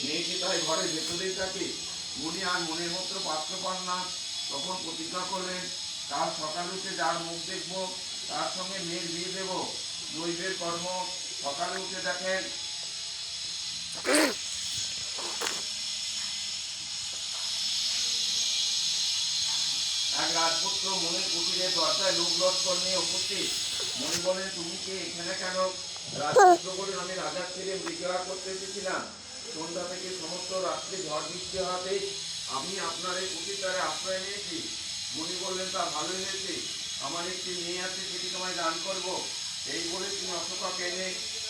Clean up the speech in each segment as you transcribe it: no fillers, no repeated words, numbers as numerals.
মেয়েটি তাই ঘরের ভেতরেই থাকে। মুনি আর মনের মতো পাত্র পান না। তখন প্রতিজ্ঞা করলেন, কাল সকালে উঠে যার মুখ দেখব তার সঙ্গে মেয়ের বিয়ে দেব। দৈবের কর্ম, সকালে উঠে দেখেন এক রাজপুত্র মনির কুটিরের দরজায় লোক লস্কর নিয়ে উপস্থিত। মনি বলেন, তুমি কে, এখানে কেন? রাজপুত্র বলেন, আমি রাজার ছেলে বিবাহ করতে এসেছিলাম। সন্ধ্যা থেকে সমস্ত রাত্রি ঝড় বৃষ্টি হওয়াতে আমি আপনার এই কুটিরটারে আশ্রয় নিয়েছি। মনি বললেন, তা ভালোই হয়েছে, আমার একটি মেয়ে আছে, সেটি তোমায় দান করব। এই বলে তিনি অশোকা এনে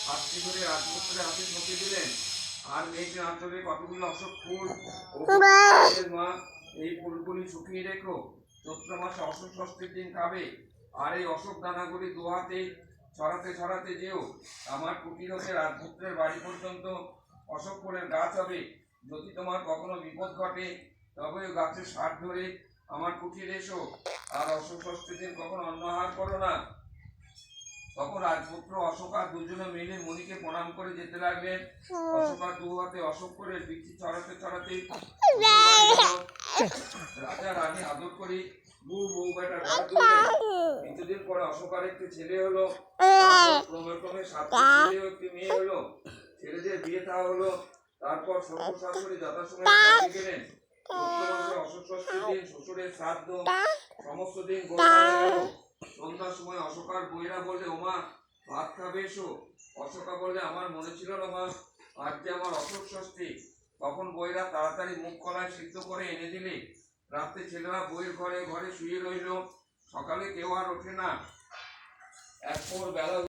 হাতটি ধরে রাজপুত্রের হাতে সঁপে দিলেন। আর মেয়েটির আঁচলে কতগুলো অশোক ফুল ও মা, এই ফুলগুলি শুকিয়ে রেখো, চৈত্র মাসে অশোক ষষ্ঠীর দিন খাবে। আর এই অশোক দানাগুলি দোহাতে ছড়াতে ছড়াতে যেও। আমার কুটির হতে রাজপুত্রের বাড়ি পর্যন্ত অশোক ফুলের গাছ হবে। যদি তোমার কখনো বিপদ ঘটে তবে ওই গাছের সার ধরে আমার কুটির এসো। আর অশোক ষষ্ঠীর দিন কখনো অন্নহার করো না। তখন রাজপুত্র অশোক আর দুজনে মিলে মুনিকে প্রণাম করে যেতে লাগলেন। অশোক আর দু হাতে অশোক করে বৃষ্টি ছড়াতে ছড়াতে রাজা রানী আদর করে বউ বেটা ঘরে তুললেন। কিছুদিন পরে অশোকার একটি ছেলে হলো, ক্রমে ক্রমে সাতটি ছেলে ও একটি মেয়ে হলো। ছেলেদের বিয়ে থা হলো। তারপর শ্বশুর শাশুড়ি যথাসময়ে কাজে গেলেন। চৈত্র মাসে অশোক ষষ্ঠীর দিন শ্বশুরের শ্রাদ্ধ, সমস্ত দিন গোলমালে গেল। সন্ধ্যার সময় অশোকার বইরা বললে, ওমা ভাত খাবে এসো। অশোকা বললে, আমার মনে ছিল না মা, আজ যে আমার অশোক ষষ্ঠী। তখন বইরা তাড়াতাড়ি মুখ কলায় সিদ্ধ করে এনে দিলে। রাত্রে ছেলেরা বইয়ের ঘরে ঘরে শুয়ে রইল। সকালে কেউ আর ওঠে না। এক বেলা